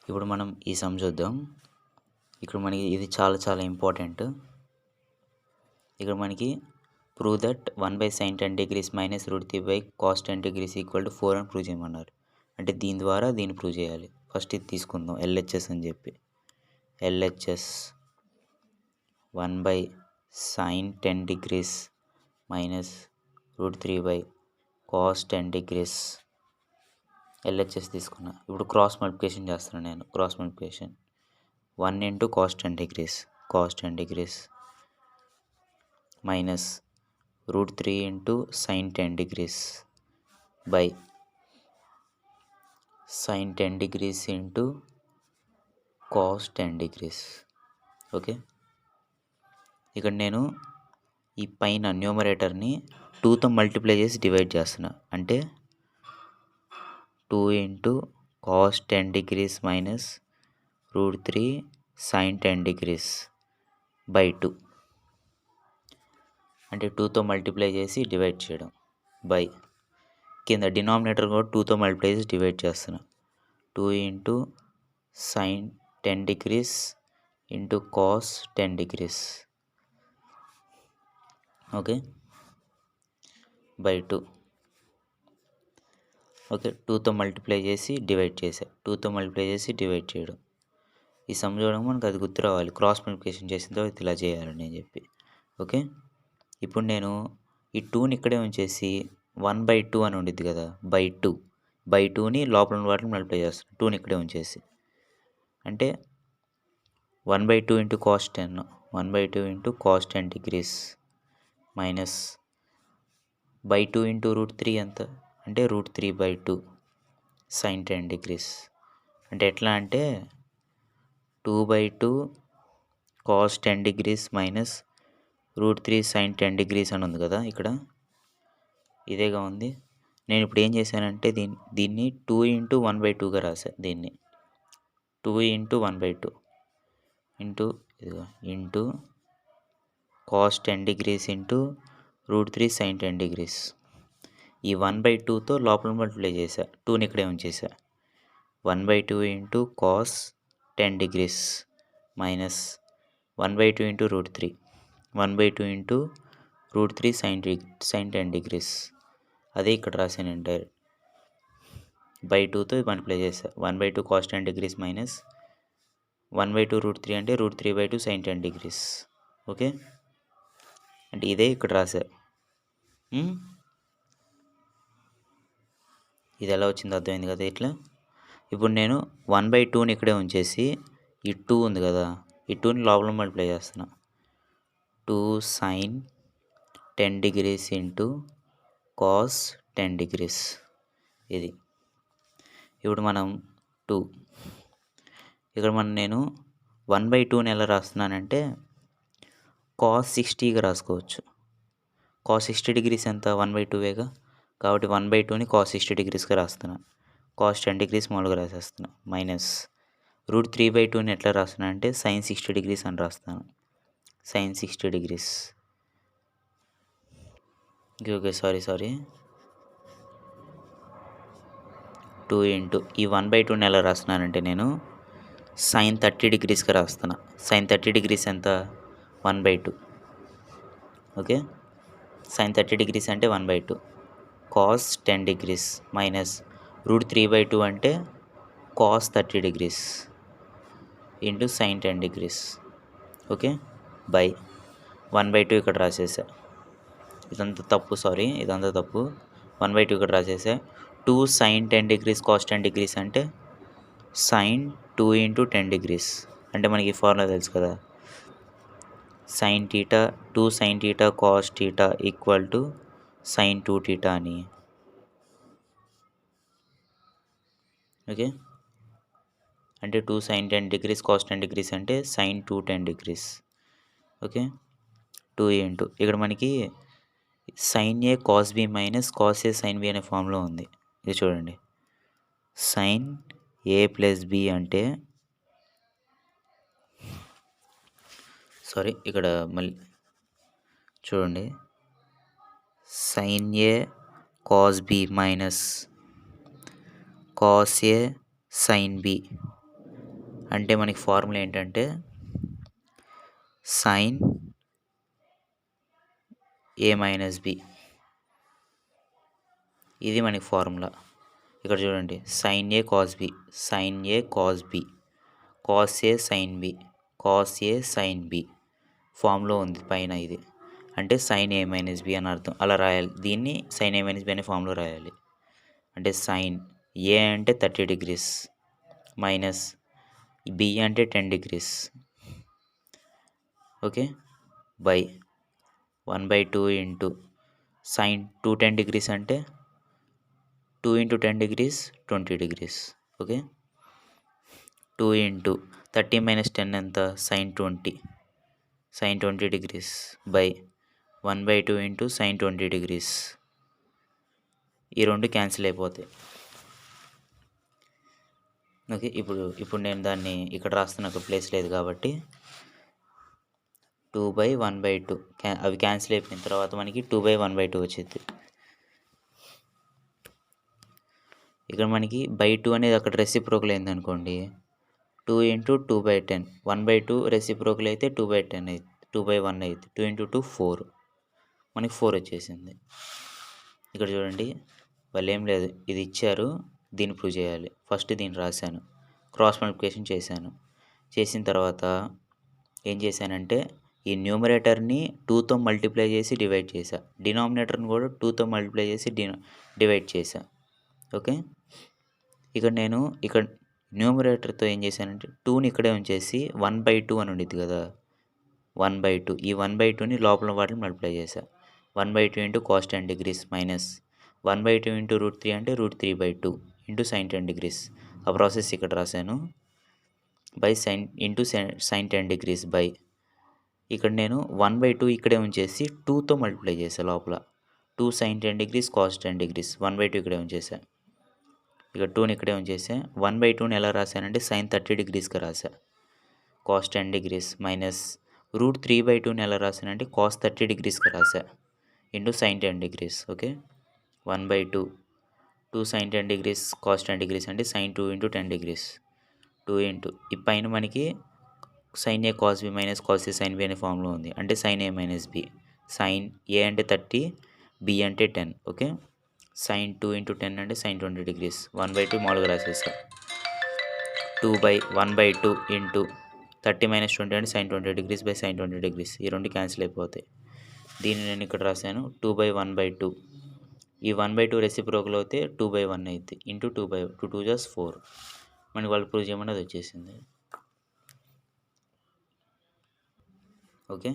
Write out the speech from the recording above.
ఇప్పుడు మనం ఈ సమ్ చూద్దాం. ఇక్కడ మనకి ఇది చాలా ఇంపార్టెంట్. ఇక్కడ మనకి prove that 1/sin10° minus √3 cos 10° = 4 అని ప్రూవ్ చేయమన్నారు. అంటే దీని ద్వారా దీన్ని ప్రూవ్ చేయాలి. ఫస్ట్ ఇది తీసుకుందాం ఎల్హెచ్ఎస్ అని చెప్పి. LHS 1/sin10° minus √3 cos 10° LHS తీసుకున్నా. ఇప్పుడు క్రాస్ మల్టిప్లికేషన్ చేస్తున్నాను నేను. Cross multiplication 1 × cos 10° minus √3 × sin 10° by sin 10° × cos 10°. Okay, ఇక్కడ నేను ఈ పైన న్యూమరేటర్ని 2తో మల్టిప్లై చేసి డివైడ్ చేస్తున్నా. అంటే 2 × cos 10° మైనస్ √3 sin 10° బై 2. అంటే 2తో మల్టిప్లై చేసి డివైడ్ చేయడం బై కింద డినామినేటర్ కూడా 2తో మల్టిప్లై చేసి డివైడ్ చేస్తున్నా. 2 × sin 10° × cos 10°. Okay, by 2. Okay, 2తో మల్టిప్లై చేసి డివైడ్ చేసా. 2తో మల్టిప్లై చేసి డివైడ్ చేయడం. ఈ సమ్ చూడడం మనకు అది గుర్తు రావాలి. క్రాస్ మల్టిప్లికేషన్ చేసిన తర్వాత ఇలా చేయాలని అని చెప్పి. ఓకే, ఇప్పుడు నేను ఈ 2ని ఇక్కడే ఉంచేసి 1/2 అని ఉండిద్ది కదా, బై 2ని లోపల ఉన్న వాటిని మల్టిప్లై చేస్తాను. 2ని ఇక్కడే ఉంచేసి అంటే 1/2 × cos 10 1/2 × cos 10° మైనస్ బై 2 × √3 ఎంత అంటే √3/2 sin 10°. అంటే ఎట్లా అంటే 2/2 cos 10° మైనస్ √3 sin 10° అని ఉంది కదా, ఇక్కడ ఇదేగా ఉంది. నేను ఇప్పుడు ఏం చేశానంటే దీన్ని 2 × 1/2గా రాసా. దీన్ని 2 × 1/2 ఇంటూ cos 10° × √3 sin 10°. ఈ 1/2తో లోపల మల్టిప్లై చేశా. 2ని ఇక్కడే ఉంచేసా. 1/2 × cos 10° మైనస్ 1/2 × √3 1/2 × √3 sin 10°. అదే ఇక్కడ రాశాను డైరెక్ట్. బై 2తో మల్టిప్లై చేశా. 1/2 cos 10° మైనస్ 1/2 √3 అంటే √3/2 sin 10°. ఓకే, అంటే ఇదే ఇక్కడ రాశా. ఇది ఎలా వచ్చిందో అర్థమైంది కదా ఇట్లా. ఇప్పుడు నేను 1/2ని ఇక్కడే ఉంచేసి ఈ 2 ఉంది కదా, ఈ 2ని లోపల మల్టిప్లై చేస్తున్నా. 2 sin 10° × cos 10°. ఇది ఇప్పుడు మనం 2 ఇక్కడ నేను 1/2ని ఎలా రాస్తున్నానంటే cos 60గా రాసుకోవచ్చు. cos 60° ఎంత 1/2వేగా, కాబట్టి 1/2ని cos 60°గా రాస్తున్నా. cos 10° మామూలుగా రాసేస్తున్నా. మైనస్ √3/2ని ఎట్లా రాస్తున్నా అంటే sin 60° అని రాస్తాను. sin 60°. ఓకే, సారీ 2 ఈ 1/2ని ఎలా రాస్తున్నానంటే నేను sin 30°గా రాస్తున్నా. sin 30° ఎంత 1/2. ఓకే, sin 30° అంటే 1/2 cos 10° మైనస్ √3/2 అంటే cos 30° into sin 10°. Okay, by 1/2 ఇక్కడ రాసేసా. ఇదంతా తప్పు. 1/2 ఇక్కడ రాసేసా. 2 sin 10° cos 10° అంటే sin 2 × 10°. అంటే మనకి ఫార్ములా తెలుసు కదా, sin θ 2 sin θ cos θ = sin 2θ అని. ఓకే, అంటే 2 sin 10° cos 10° అంటే sin 210°. ఓకే, 2 ఇక్కడ మనకి sin A cos B minus cos A sin B అనే ఫామ్లో ఉంది. ఇది చూడండి. sin A + B అంటే ఇక్కడ మళ్ళీ చూడండి. sin A cos B minus cos A sin B అంటే మనకి ఫార్ములా ఏంటంటే సైన్ ఏ మైనస్ బి, ఇది మనకి ఫార్ములా. ఇక్కడ చూడండి, sine A cos B, sine A cos B, cos A sine B, cos A sine B ఫామ్లో ఉంది పైన. ఇది అంటే సైన్ ఏ మైనస్ బి అని అర్థం. అలా రాయాలి, దీన్ని సైన్ ఏ మైనస్ బి అనే ఫామ్లో రాయాలి. అంటే సైన్ ఏ అంటే 30 degrees మైనస్ బి అంటే 10 degrees, okay, by 1/2 into sign 210 degrees అంటే 2 × 10 degrees 20 degrees, ఓకే. 2 ఇంటూ 30 - 10 ఎంత, sine 20, sine 20 degrees by 1/2 into sine 20 degrees. ఈ రెండు క్యాన్సిల్ అయిపోతాయి, ఓకే. ఇప్పుడు నేను దాన్ని ఇక్కడ రాస్తున్న ఒక ప్లేస్ లేదు కాబట్టి 2/1/2 అవి క్యాన్సిల్ అయిపోయిన తర్వాత మనకి 2/1/2 వచ్చింది. ఇక్కడ మనకి బై 2 అనేది అక్కడ రెసిప్రోకల్ అయింది అనుకోండి, 2 × 2/10, 1/2 రెసిప్రోకల్ అయితే 2/10 అయితే 2/1 అయితే 2 × 2 4, మనకి 4 వచ్చేసింది. ఇక్కడ చూడండి, వాళ్ళు ఏం లేదు, ఇది ఇచ్చారు, దీన్ని ప్రూవ్ చేయాలి. ఫస్ట్ దీన్ని రాశాను, క్రాస్ మల్టిప్లికేషన్ చేశాను. చేసిన తర్వాత ఏం చేశానంటే ఈ న్యూమరేటర్ని 2తో మల్టిప్లై చేసి డివైడ్ చేశా, డినామినేటర్ని కూడా 2తో మల్టిప్లై చేసి డివైడ్ చేశా, ఓకే. ఇక్కడ న్యూమరేటర్తో ఏం చేశానంటే 2ని ఇక్కడే ఉంచేసి 1/2 అని ఉండిద్ది కదా, 1/2, ఈ 1/2ని లోపల వాటిని మల్టిప్లై చేశా. 1/2 into cos 10 degrees minus 1/2 into √3 అంటే √3/2 ఇంటూ సైన్ 10 degrees. ఆ ప్రాసెస్ ఇక్కడ రాశాను. By sine into sine 10 degrees by, ఇక్కడ నేను 1/2 ఇక్కడే ఉంచేసి 2తో మల్టిప్లై చేశా లోపల, 2 సైన్ 10 degrees కాస్ 10 degrees, 1/2 ఇక్కడే ఉంచేసా. ఇక్కడ 2ని ఇక్కడే ఉంచేసా. 1/2ని ఎలా రాశానంటే సైన్ 30 degreesగా రాశా, కాస్ 10 degrees మైనస్ √3/2ని ఎలా రాశానంటే కాస్ 30 degreesగా రాశా into sine 10 degrees, okay. 1/2 2 sine 10 degrees cos 10 degrees అంటే సైన్ 2 × 10 degrees, 2 ఇంటూ ఈ పైన మనకి sine A cos B minus cos A sine B అనే ఫామ్లో ఉంది. అంటే sine A minus B, sine A అంటే 30, బి అంటే 10, ఓకే. సైన్ 2 × 10 అంటే సైన్ 20 degrees, 1/2 మామూలుగా రాసేసా. 2/1/2 ఇంటూ 30 - 20 అంటే sine 20 degrees by sine 20 degrees, ఈ రెండు క్యాన్సిల్ అయిపోతాయి. దీన్ని నేను ఇక్కడ రాశాను 2/1/2, ఈ 1/2 రెసిప్రోకల్ అయితే 2/1 అయింది ఇంటూ 2/2 2 × 4, మనకి వాళ్ళు ప్రూవ్ చేయమని అది వచ్చేసింది, ఓకే.